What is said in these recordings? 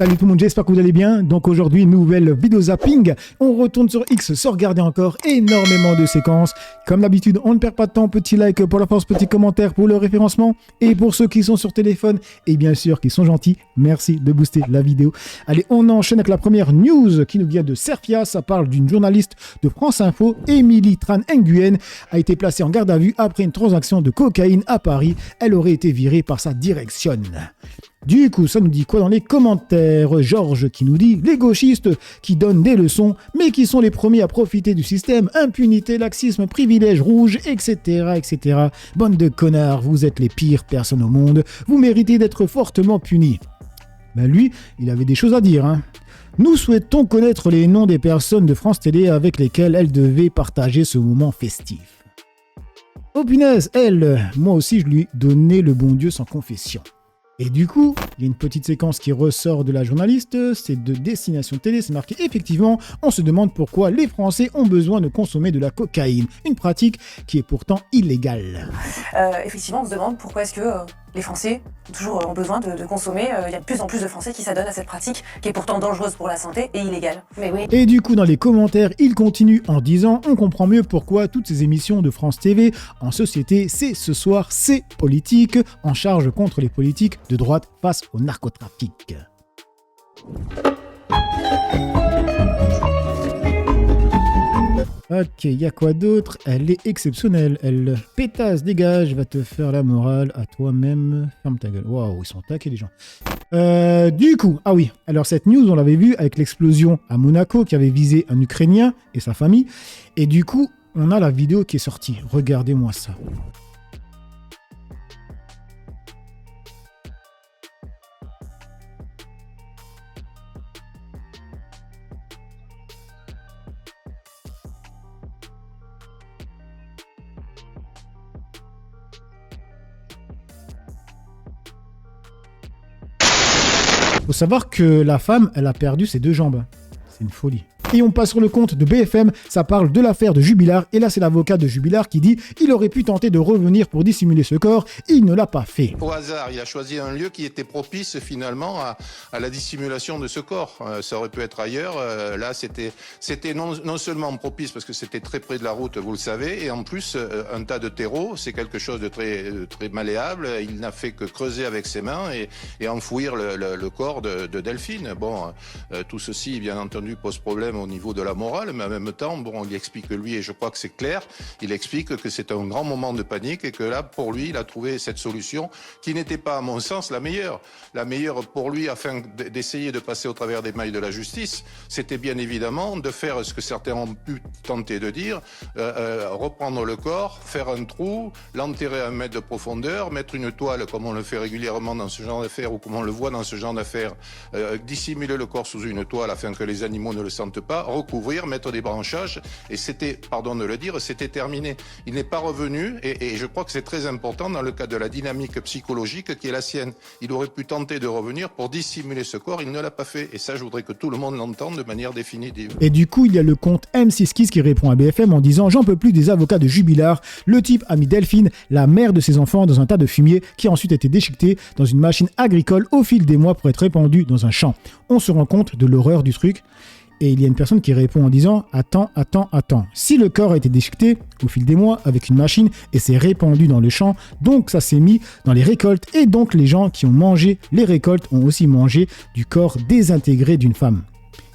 Salut tout le monde, j'espère que vous allez bien. Donc aujourd'hui, nouvelle vidéo zapping. On retourne sur X sans regarder encore énormément de séquences. Comme d'habitude, on ne perd pas de temps. Petit like pour la force, petit commentaire pour le référencement. Et pour ceux qui sont sur téléphone et bien sûr qui sont gentils, merci de booster la vidéo. Allez, on enchaîne avec la première news qui nous vient de Serfia. Ça parle d'une journaliste de France Info, Émilie Tran Nguyen, a été placée en garde à vue après une transaction de cocaïne à Paris. Elle aurait été virée par sa direction. Du coup, ça nous dit quoi dans les commentaires? Georges qui nous dit « Les gauchistes qui donnent des leçons, mais qui sont les premiers à profiter du système, impunité, laxisme, privilège rouge, etc. etc. Bande de connards, vous êtes les pires personnes au monde, vous méritez d'être fortement punis. » Ben lui, il avait des choses à dire, hein. Nous souhaitons connaître les noms des personnes de France Télé avec lesquelles elle devait partager ce moment festif. Oh punaise, elle, moi aussi je lui donnais le bon Dieu sans confession. Et du coup, il y a une petite séquence qui ressort de la journaliste, c'est de Destination Télé, c'est marqué effectivement, on se demande pourquoi les Français ont besoin de consommer de la cocaïne, une pratique qui est pourtant illégale. Effectivement, on se demande pourquoi est-ce que les Français toujours ont besoin de consommer. Il y a de plus en plus de Français qui s'adonnent à cette pratique qui est pourtant dangereuse pour la santé et illégale. Mais oui. Et du coup, dans les commentaires, il continue en disant « On comprend mieux pourquoi toutes ces émissions de France TV en société, c'est ce soir, c'est politique, en charge contre les politiques de droite face au narcotrafic. » Ok, il y a quoi d'autre? Elle est exceptionnelle, elle. Pétasse, dégage, va te faire la morale à toi-même. Ferme ta gueule. Waouh, ils sont taqués les gens. Du coup, ah oui, alors cette news, on l'avait vu avec l'explosion à Monaco qui avait visé un Ukrainien et sa famille. Et du coup, on a la vidéo qui est sortie. Regardez-moi ça. Faut savoir que la femme, elle a perdu ses deux jambes. C'est une folie. Et on passe sur le compte de BFM, ça parle de l'affaire de Jubilard, et là c'est l'avocat de Jubilard qui dit il aurait pu tenter de revenir pour dissimuler ce corps, il ne l'a pas fait. Au hasard, il a choisi un lieu qui était propice finalement à la dissimulation de ce corps. Ça aurait pu être ailleurs, là c'était non seulement propice parce que c'était très près de la route, vous le savez, et en plus un tas de terreau, c'est quelque chose de très malléable, il n'a fait que creuser avec ses mains et enfouir le corps de Delphine. Bon, tout ceci bien entendu pose problème au niveau de la morale, mais en même temps, bon, il explique lui, et je crois que c'est clair, il explique que c'est un grand moment de panique et que là, pour lui, il a trouvé cette solution qui n'était pas, à mon sens, la meilleure. La meilleure pour lui, afin d'essayer de passer au travers des mailles de la justice, c'était bien évidemment de faire ce que certains ont pu tenter de dire, reprendre le corps, faire un trou, l'enterrer à 1 mètre de profondeur, mettre une toile, comme on le fait régulièrement dans ce genre d'affaires ou comme on le voit dans ce genre d'affaires, dissimuler le corps sous une toile afin que les animaux ne le sentent pas, recouvrir, mettre des branchages, et c'était, pardon de le dire, c'était terminé. Il n'est pas revenu, et je crois que c'est très important dans le cas de la dynamique psychologique qui est la sienne. Il aurait pu tenter de revenir pour dissimuler ce corps, il ne l'a pas fait, et ça je voudrais que tout le monde l'entende de manière définitive. Et du coup, il y a le compte M6Kiss qui répond à BFM en disant « J'en peux plus des avocats de Jubilard, le type a mis Delphine, la mère de ses enfants, dans un tas de fumier qui a ensuite été déchiqueté dans une machine agricole au fil des mois pour être répandu dans un champ. On se rend compte de l'horreur du truc. » Et il y a une personne qui répond en disant « Attends. Si le corps a été déchiqueté au fil des mois avec une machine et s'est répandu dans le champ, donc ça s'est mis dans les récoltes et donc les gens qui ont mangé les récoltes ont aussi mangé du corps désintégré d'une femme. »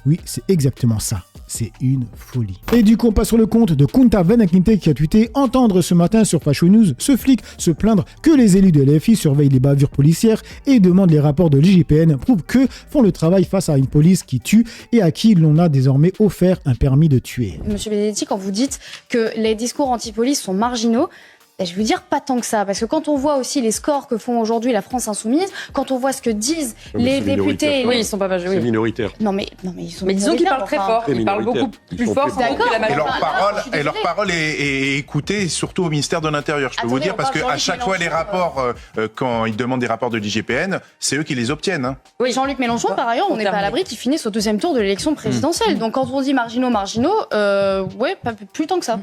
Oui, c'est exactement ça. C'est une folie. Et du coup, on passe sur le compte de Kunta Venakinte qui a tweeté « Entendre ce matin sur Fashion News ce flic se plaindre que les élus de l'FI surveillent les bavures policières et demandent les rapports de l'IGPN prouve que font le travail face à une police qui tue et à qui l'on a désormais offert un permis de tuer. » Monsieur Benedetti, quand vous dites que les discours anti-police sont marginaux, je veux dire pas tant que ça, parce que quand on voit aussi les scores que font aujourd'hui la France Insoumise, quand on voit ce que disent les députés... Oui, ils sont pas majeurs. C'est minoritaire. Non mais ils sont mais disons qu'ils parlent très fort, ils parlent beaucoup plus fort. D'accord. Et leur parole est écoutée, surtout au ministère de l'Intérieur, je peux vous dire, parce qu'à chaque fois les rapports, quand ils demandent des rapports de l'IGPN, c'est eux qui les obtiennent. Hein. Oui, Jean-Luc Mélenchon, par ailleurs, on n'est pas à l'abri qu'il finisse au 2e tour de l'élection présidentielle. Donc quand on dit marginaux, ouais, pas plus tant que ça.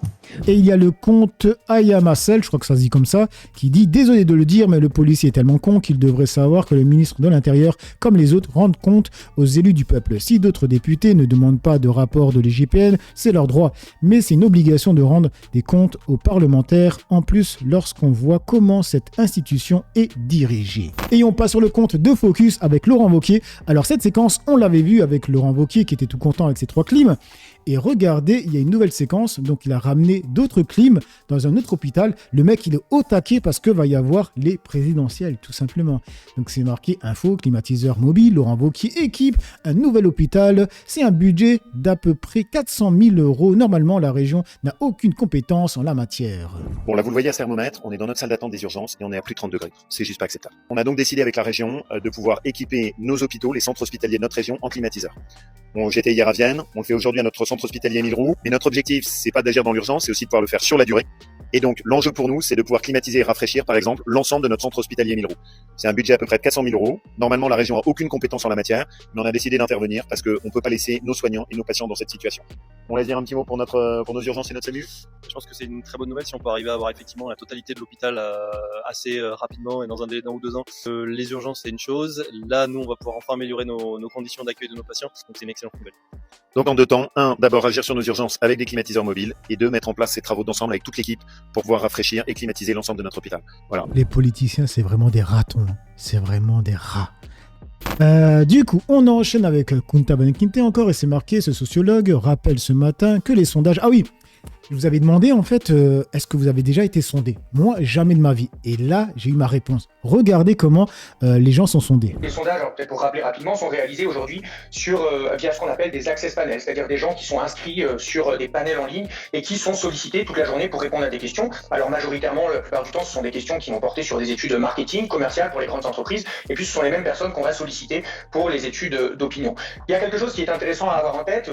Et il y a le compte Ayama Self je crois que ça se dit comme ça, qui dit « Désolé de le dire, mais le policier est tellement con qu'il devrait savoir que le ministre de l'Intérieur, comme les autres, rend compte aux élus du peuple. Si d'autres députés ne demandent pas de rapport de l'IGPN, c'est leur droit. Mais c'est une obligation de rendre des comptes aux parlementaires, en plus lorsqu'on voit comment cette institution est dirigée. » Et on passe sur le compte de Focus avec Laurent Wauquiez. Alors cette séquence, on l'avait vu avec Laurent Wauquiez qui était tout content avec ses 3 clims. Et regardez, il y a une nouvelle séquence, donc il a ramené d'autres clims dans un autre hôpital. Le mec, il est au taquet parce que va y avoir les présidentielles, tout simplement. Donc c'est marqué info, climatiseur mobile, Laurent Wauquiez équipe, un nouvel hôpital. C'est un budget d'à peu près 400 000 €. Normalement, la région n'a aucune compétence en la matière. Bon, là, vous le voyez à ce thermomètre, on est dans notre salle d'attente des urgences et on est à plus de 30 degrés. C'est juste pas acceptable. On a donc décidé avec la région de pouvoir équiper nos hôpitaux, les centres hospitaliers de notre région, en climatiseurs. Bon, j'étais hier à Vienne, on le fait aujourd'hui à notre centre hospitalier Milroux, mais notre objectif, c'est pas d'agir dans l'urgence, c'est aussi de pouvoir le faire sur la durée. Et donc, l'enjeu pour nous, c'est de pouvoir climatiser et rafraîchir, par exemple, l'ensemble de notre centre hospitalier Milroux. C'est un budget à peu près de 400 000 €. Normalement, la région a aucune compétence en la matière, mais on a décidé d'intervenir parce qu'on peut pas laisser nos soignants et nos patients dans cette situation. On laisse dire un petit mot pour nos urgences et notre SAMU. Je pense que c'est une très bonne nouvelle si on peut arriver à avoir effectivement la totalité de l'hôpital assez rapidement et dans un délai d'1 ou 2 ans. Les urgences, c'est une chose. Là, nous, on va pouvoir enfin améliorer nos conditions d'accueil de nos patients. Donc, c'est une excellente nouvelle. Donc, en 2 temps, 1, d'abord agir sur nos urgences avec des climatiseurs mobiles et 2, mettre en place ces travaux d'ensemble avec toute l'équipe pour pouvoir rafraîchir et climatiser l'ensemble de notre hôpital. Voilà. Les politiciens, c'est vraiment des ratons. C'est vraiment des rats. Du coup, on enchaîne avec Kunta Bankinte encore et c'est marqué, ce sociologue rappelle ce matin que les sondages... Ah oui, je vous avais demandé en fait, est-ce que vous avez déjà été sondé? Moi, jamais de ma vie. Et là, j'ai eu ma réponse. Regardez comment les gens sont sondés. Les sondages, alors, peut-être pour rappeler rapidement, sont réalisés aujourd'hui via ce qu'on appelle des access panels, c'est-à-dire des gens qui sont inscrits sur des panels en ligne et qui sont sollicités toute la journée pour répondre à des questions. Alors majoritairement, la plupart du temps, ce sont des questions qui vont porter sur des études marketing, commerciales pour les grandes entreprises, et puis ce sont les mêmes personnes qu'on va solliciter pour les études d'opinion. Il y a quelque chose qui est intéressant à avoir en tête.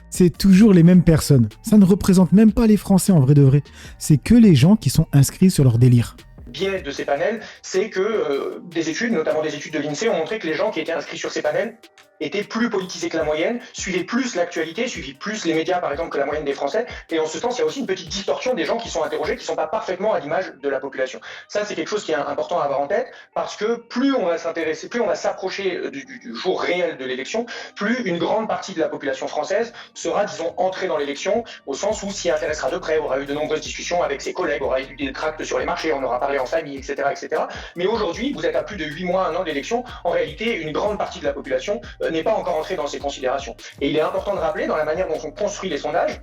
C'est toujours les mêmes personnes. Ça ne représente même pas les Français en vrai de vrai. C'est que les gens qui sont inscrits sur leur délire. Biais de ces panels, c'est que des études, notamment des études de l'INSEE, ont montré que les gens qui étaient inscrits sur ces panels étaient plus politisés que la moyenne, suivaient plus l'actualité, suivaient plus les médias par exemple que la moyenne des Français, et en ce sens il y a aussi une petite distorsion des gens qui sont interrogés, qui ne sont pas parfaitement à l'image de la population. Ça c'est quelque chose qui est important à avoir en tête, parce que plus on va s'intéresser, plus on va s'approcher du jour réel de l'élection, plus une grande partie de la population française sera, disons, entrée dans l'élection, au sens où s'y intéressera de près, aura eu de nombreuses discussions avec ses collègues, aura eu des tracts sur les marchés, on aura parlé en famille, etc. etc. Mais aujourd'hui, vous êtes à plus de 8 mois, 1 an de l'élection, en réalité une grande partie de la population n'est pas encore entré dans ces considérations. Et il est important de rappeler, dans la manière dont on construit les sondages,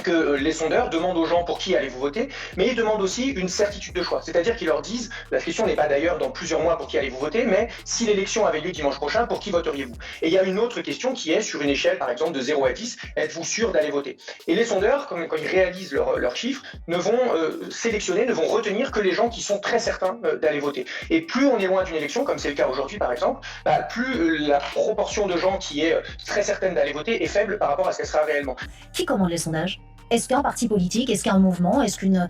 que les sondeurs demandent aux gens pour qui allez-vous voter, mais ils demandent aussi une certitude de choix. C'est-à-dire qu'ils leur disent, la question n'est pas d'ailleurs dans plusieurs mois pour qui allez-vous voter, mais si l'élection avait lieu dimanche prochain, pour qui voteriez-vous? Et il y a une autre question qui est sur une échelle, par exemple, de 0 à 10, êtes-vous sûr d'aller voter? Et les sondeurs, quand ils réalisent leurs chiffres, ne vont sélectionner, ne vont retenir que les gens qui sont très certains d'aller voter. Et plus on est loin d'une élection, comme c'est le cas aujourd'hui par exemple, plus la proportion de gens qui est très certaine d'aller voter est faible par rapport à ce qu'elle sera réellement. Qui commande les sondages? Est-ce qu'un parti politique, est-ce qu'un mouvement, est-ce qu'une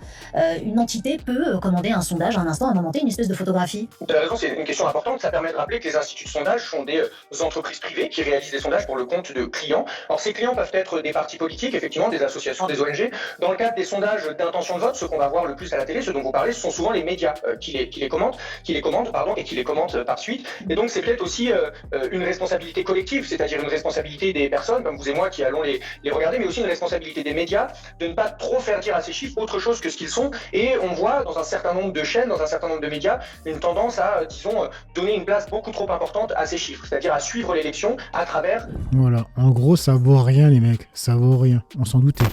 entité peut commander un sondage à un instant, à inventer une espèce de photographie? Vous avez raison, c'est une question importante. Ça permet de rappeler que les instituts de sondage sont des entreprises privées qui réalisent des sondages pour le compte de clients. Alors ces clients peuvent être des partis politiques, effectivement, des associations, des ONG. Dans le cadre des sondages d'intention de vote, ceux qu'on va voir le plus à la télé, ceux dont vous parlez, ce sont souvent les médias qui les commandent et qui les commentent par suite. Et donc c'est peut-être aussi une responsabilité collective, c'est-à-dire une responsabilité des personnes comme vous et moi qui allons les regarder, mais aussi une responsabilité des médias de ne pas trop faire dire à ces chiffres autre chose que ce qu'ils sont. Et on voit dans un certain nombre de chaînes, dans un certain nombre de médias, une tendance à, disons, donner une place beaucoup trop importante à ces chiffres, c'est-à-dire à suivre l'élection à travers... Voilà, en gros, ça vaut rien les mecs, ça vaut rien, on s'en doutait.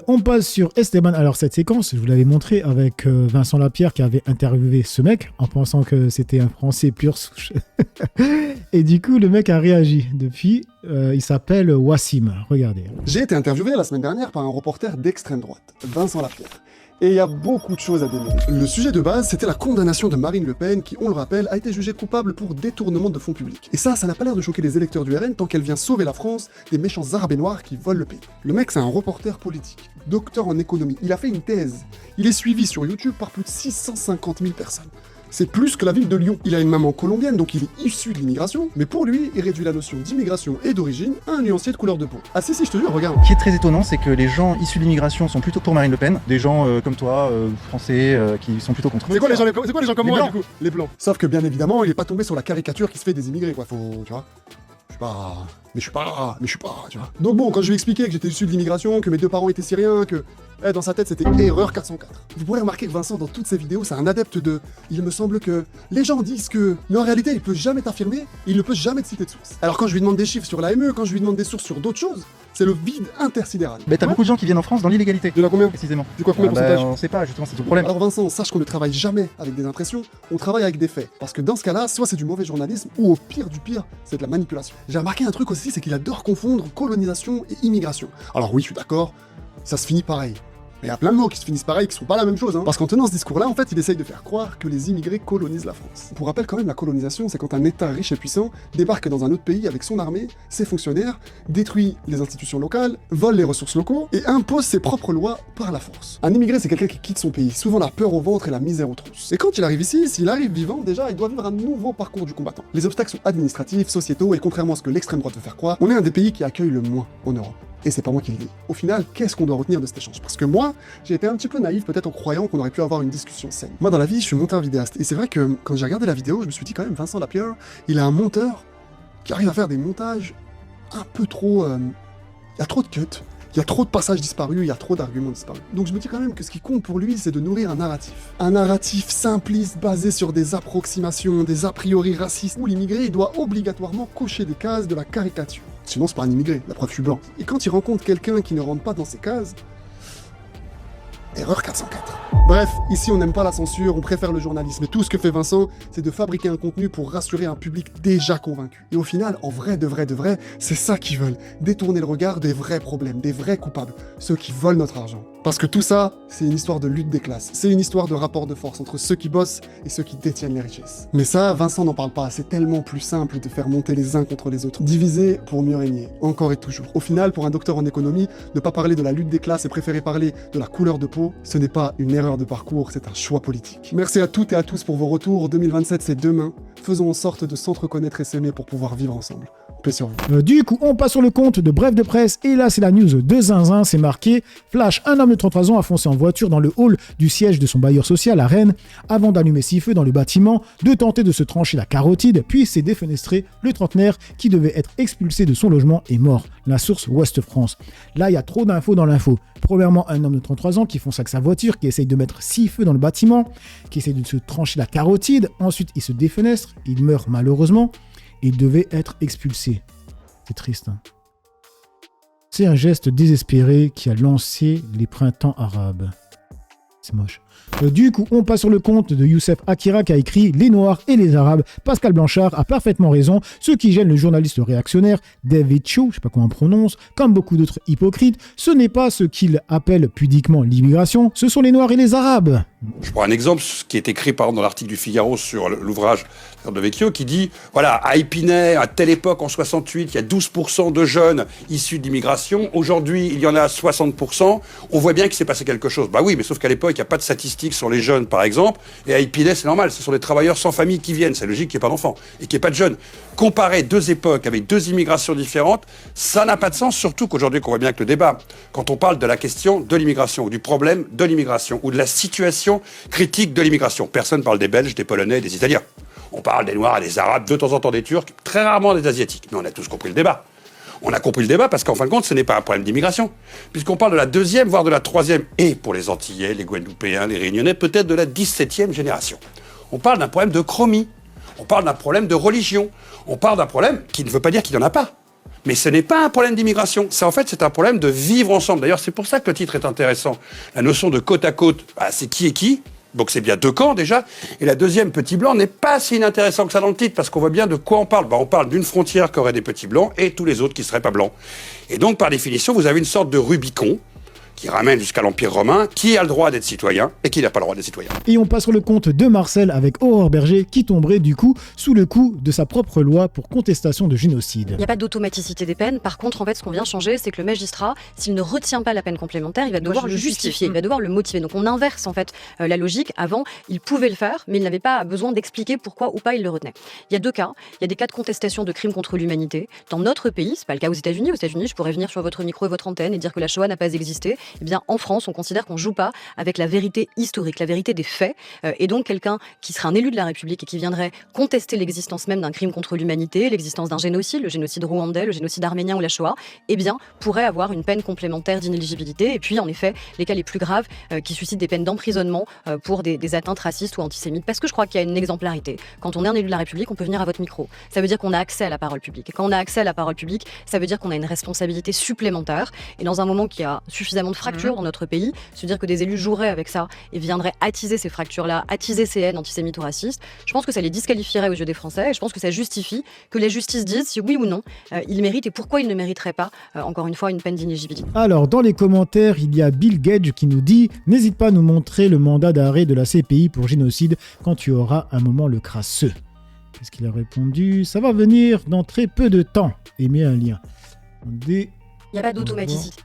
On passe sur Esteban. Alors cette séquence, je vous l'avais montré avec Vincent Lapierre qui avait interviewé ce mec en pensant que c'était un Français pur souche. Et du coup, le mec a réagi. Depuis, il s'appelle Wassim. Regardez. J'ai été interviewé la semaine dernière par un reporter d'extrême droite, Vincent Lapierre. Et il y a beaucoup de choses à démêler. Le sujet de base, c'était la condamnation de Marine Le Pen, qui, on le rappelle, a été jugée coupable pour détournement de fonds publics. Et ça n'a pas l'air de choquer les électeurs du RN tant qu'elle vient sauver la France des méchants arabes et noirs qui volent le pays. Le mec, c'est un reporter politique, docteur en économie. Il a fait une thèse. Il est suivi sur YouTube par plus de 650 000 personnes. c'est plus que la ville de Lyon. Il a une maman colombienne, donc il est issu de l'immigration, mais pour lui, il réduit la notion d'immigration et d'origine à un nuancier de couleur de peau. Ah si, je te jure, regarde. Ce qui est très étonnant, c'est que les gens issus de l'immigration sont plutôt pour Marine Le Pen, des gens comme toi, français, qui sont plutôt contre. C'est quoi les gens comme moi, du coup? Les blancs. Sauf que bien évidemment, il est pas tombé sur la caricature qui se fait des immigrés, quoi. Faut, tu vois. Je suis pas, tu vois. Donc bon, quand je lui ai expliqué que j'étais issu de l'immigration, que mes deux parents étaient syriens, que dans sa tête c'était erreur 404. Vous pourrez remarquer que Vincent, dans toutes ses vidéos, c'est un adepte de... Il me semble que les gens disent que... Mais en réalité, il peut jamais t'affirmer, il ne peut jamais te citer de source. Alors quand je lui demande des chiffres sur l'AME, quand je lui demande des sources sur d'autres choses, c'est le vide intersidéral. Bah t'as beaucoup de gens qui viennent en France dans l'illégalité. De là combien? Précisément. C'est quoi, combien pourcentage? On sait pas, justement, c'est tout le problème. Alors Vincent, sache qu'on ne travaille jamais avec des impressions, on travaille avec des faits. Parce que dans ce cas-là, soit c'est du mauvais journalisme, ou au pire du pire, c'est de la manipulation. J'ai remarqué un truc aussi, c'est qu'il adore confondre colonisation et immigration. Alors oui, je suis d'accord, ça se finit pareil. Mais il y a plein de mots qui se finissent pareil, qui sont pas la même chose, hein. Parce qu'en tenant ce discours-là, en fait, il essaye de faire croire que les immigrés colonisent la France. Pour rappel, quand même, la colonisation, c'est quand un État riche et puissant débarque dans un autre pays avec son armée, ses fonctionnaires, détruit les institutions locales, vole les ressources locaux et impose ses propres lois par la force. Un immigré, c'est quelqu'un qui quitte son pays, souvent la peur au ventre et la misère aux trousses. Et quand il arrive ici, s'il arrive vivant, déjà, il doit vivre un nouveau parcours du combattant. Les obstacles sont administratifs, sociétaux, et contrairement à ce que l'extrême droite veut faire croire, on est un des pays qui accueille le moins en Europe. Et c'est pas moi qui le dis. Au final, qu'est-ce qu'on doit retenir de cet échange? Parce que moi, j'ai été un petit peu naïf, peut-être en croyant qu'on aurait pu avoir une discussion saine. Moi, dans la vie, je suis monteur vidéaste. Et c'est vrai que quand j'ai regardé la vidéo, je me suis dit quand même, Vincent Lapierre, il a un monteur qui arrive à faire des montages un peu trop... Il y a trop de cuts. Il y a trop de passages disparus, il y a trop d'arguments disparus. Donc je me dis quand même que ce qui compte pour lui, c'est de nourrir un narratif. Un narratif simpliste basé sur des approximations, des a priori racistes, où l'immigré il doit obligatoirement cocher des cases de la caricature. Sinon c'est pas un immigré, la preuve je suis blanc. Et quand il rencontre quelqu'un qui ne rentre pas dans ces cases... Erreur 404. Bref, ici on n'aime pas la censure, on préfère le journalisme. Et tout ce que fait Vincent, c'est de fabriquer un contenu pour rassurer un public déjà convaincu. Et au final, en vrai, de vrai, c'est ça qu'ils veulent. Détourner le regard des vrais problèmes, des vrais coupables. Ceux qui volent notre argent. Parce que tout ça, c'est une histoire de lutte des classes. C'est une histoire de rapport de force entre ceux qui bossent et ceux qui détiennent les richesses. Mais ça, Vincent n'en parle pas. C'est tellement plus simple de faire monter les uns contre les autres. Diviser pour mieux régner. Encore et toujours. Au final, pour un docteur en économie, ne pas parler de la lutte des classes et préférer parler de la couleur de peau, ce n'est pas une erreur de parcours, c'est un choix politique. Merci à toutes et à tous pour vos retours. 2027, c'est demain. Faisons en sorte de s'entreconnaître et s'aimer pour pouvoir vivre ensemble. Paix sur vous. Du coup, on passe sur le compte de Bref de Presse. Et là, c'est la news de Zinzin. C'est marqué: Flash, un homme de 33 ans a foncé en voiture dans le hall du siège de son bailleur social à Rennes avant d'allumer 6 feux dans le bâtiment, de tenter de se trancher la carotide, puis s'est défenestré. Le trentenaire, qui devait être expulsé de son logement, est mort. La source Ouest France. Là, il y a trop d'infos dans l'info. Premièrement, un homme de 33 ans qui fonce avec sa voiture, qui essaye de mettre 6 feux dans le bâtiment, qui essaye de se trancher la carotide. Ensuite, il se défenestre. Il meurt malheureusement. Il devait être expulsé. C'est triste. Hein. C'est un geste désespéré qui a lancé les printemps arabes. C'est moche. Du coup, on passe sur le compte de Youssef Akira qui a écrit « Les Noirs et les Arabes ». Pascal Blanchard a parfaitement raison. Ce qui gêne le journaliste réactionnaire David Cho, je sais pas comment on prononce, comme beaucoup d'autres hypocrites, ce n'est pas ce qu'il appelle pudiquement l'immigration, ce sont les Noirs et les Arabes. Je prends un exemple, ce qui est écrit par exemple dans l'article du Figaro sur l'ouvrage de Vecchio, qui dit, voilà, à Épinay, à telle époque, en 68, il y a 12% de jeunes issus d'immigration. Aujourd'hui, il y en a 60%. On voit bien qu'il s'est passé quelque chose. Bah oui, mais sauf qu'à l'époque, il n'y a pas de statistiques sur les jeunes, par exemple. Et à Épinay, c'est normal, ce sont des travailleurs sans famille qui viennent. C'est logique qu'il n'y ait pas d'enfants et qu'il n'y ait pas de jeunes. Comparer deux époques avec deux immigrations différentes, ça n'a pas de sens, surtout qu'aujourd'hui, qu'on voit bien que le débat, quand on parle de la question de l'immigration, ou du problème de l'immigration, ou de la situation critique de l'immigration, personne ne parle des Belges, des Polonais, des Italiens. On parle des Noirs et des Arabes, de temps en temps des Turcs, très rarement des Asiatiques. Mais on a tous compris le débat. On a compris le débat parce qu'en fin de compte, ce n'est pas un problème d'immigration. Puisqu'on parle de la deuxième, voire de la troisième, et pour les Antillais, les Guadeloupéens, les Réunionnais, peut-être de la 17e génération. On parle d'un problème de chromie. On parle d'un problème de religion. On parle d'un problème qui ne veut pas dire qu'il n'y en a pas. Mais ce n'est pas un problème d'immigration. En fait, c'est un problème de vivre ensemble. D'ailleurs, c'est pour ça que le titre est intéressant. La notion de côte à côte, c'est qui est qui. Donc c'est bien deux camps déjà. Et la deuxième, petit blanc, n'est pas si inintéressant que ça dans le titre, parce qu'on voit bien de quoi on parle. On parle d'une frontière qui aurait des petits blancs et tous les autres qui ne seraient pas blancs. Et donc, par définition, vous avez une sorte de Rubicon qui ramène jusqu'à l'Empire romain, qui a le droit d'être citoyen et qui n'a pas le droit d'être citoyen. Et on passe sur le compte de Marcel avec Aurore Berger qui tomberait du coup sous le coup de sa propre loi pour contestation de génocide. Il n'y a pas d'automaticité des peines. Par contre, en fait, ce qu'on vient changer, c'est que le magistrat, s'il ne retient pas la peine complémentaire, il va devoir le justifier, il va devoir le motiver. Donc on inverse en fait la logique. Avant, il pouvait le faire, mais il n'avait pas besoin d'expliquer pourquoi ou pas il le retenait. Il y a deux cas. Il y a des cas de contestation de crimes contre l'humanité. Dans notre pays, c'est pas le cas aux États-Unis. Aux États-Unis, je pourrais venir sur votre micro et votre antenne et dire que la Shoah n'a pas existé. Eh bien, en France, on considère qu'on joue pas avec la vérité historique, la vérité des faits. Et donc, quelqu'un qui serait un élu de la République et qui viendrait contester l'existence même d'un crime contre l'humanité, l'existence d'un génocide, le génocide rwandais, le génocide arménien ou la Shoah, eh bien, pourrait avoir une peine complémentaire d'inéligibilité. Et puis, en effet, les cas les plus graves qui suscitent des peines d'emprisonnement pour des atteintes racistes ou antisémites. Parce que je crois qu'il y a une exemplarité. Quand on est un élu de la République, on peut venir à votre micro. Ça veut dire qu'on a accès à la parole publique. Et quand on a accès à la parole publique, ça veut dire qu'on a une responsabilité supplémentaire. Et dans un moment qui a suffisamment de fractures dans notre pays, se dire que des élus joueraient avec ça et viendraient attiser ces fractures-là, attiser ces haines antisémites ou racistes, je pense que ça les disqualifierait aux yeux des Français. Et je pense que ça justifie que la justice dise si oui ou non ils méritent et pourquoi ils ne mériteraient pas, encore une fois, une peine d'inéligibilité. Alors, dans les commentaires, il y a Bill Gage qui nous dit « N'hésite pas à nous montrer le mandat d'arrêt de la CPI pour génocide quand tu auras un moment le crasseux. » Qu'est-ce qu'il a répondu ? Ça va venir dans très peu de temps. Et met un lien. Il n'y a pas d'automaticité.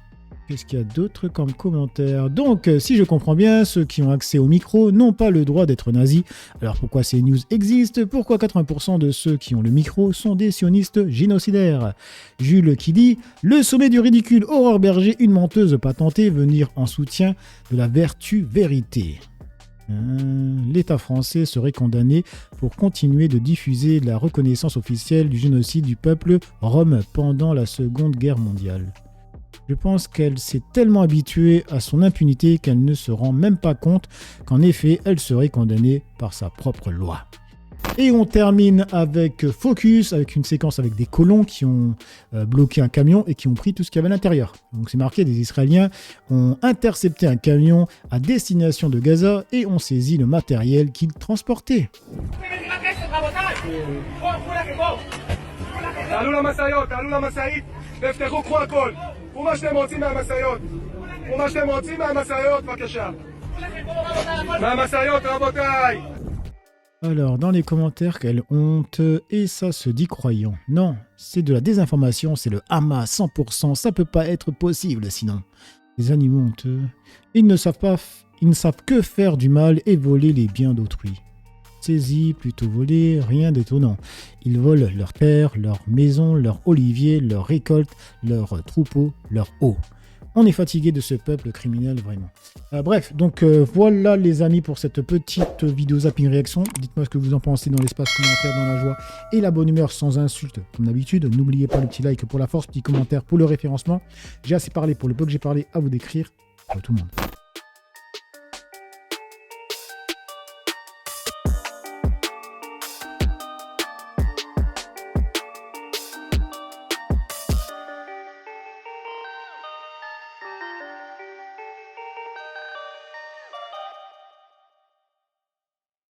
Qu'est-ce qu'il y a d'autre comme commentaire ? Donc, si je comprends bien, ceux qui ont accès au micro n'ont pas le droit d'être nazis. Alors pourquoi ces news existent ? Pourquoi 80% de ceux qui ont le micro sont des sionistes génocidaires ? Jules qui dit « Le sommet du ridicule, Aurore Berger, une menteuse patentée, venir en soutien de la vertu vérité. » L'État français serait condamné pour continuer de diffuser la reconnaissance officielle du génocide du peuple rome pendant la Seconde Guerre mondiale. Je pense qu'elle s'est tellement habituée à son impunité qu'elle ne se rend même pas compte qu'en effet, elle serait condamnée par sa propre loi. Et on termine avec Focus, avec une séquence avec des colons qui ont bloqué un camion et qui ont pris tout ce qu'il y avait à l'intérieur. Donc c'est marqué, des Israéliens ont intercepté un camion à destination de Gaza et ont saisi le matériel qu'ils transportaient. Alors, dans les commentaires, quelle honte, et ça se dit croyant. Non, c'est de la désinformation, c'est le Hamas 100%, ça peut pas être possible sinon. Les animaux honteux, ils ne savent que faire du mal et voler les biens d'autrui. Saisis, plutôt voler, rien d'étonnant. Ils volent leur terre, leur maison, leur olivier, leur récolte, leurs troupeaux, leur eau. On est fatigué de ce peuple criminel, vraiment. Bref, donc voilà les amis pour cette petite vidéo zapping réaction. Dites-moi ce que vous en pensez dans l'espace commentaire, dans la joie et la bonne humeur, sans insulte, comme d'habitude. N'oubliez pas le petit like pour la force, petit commentaire pour le référencement. J'ai assez parlé pour le peu que j'ai parlé, à vous d'écrire. Ciao tout le monde.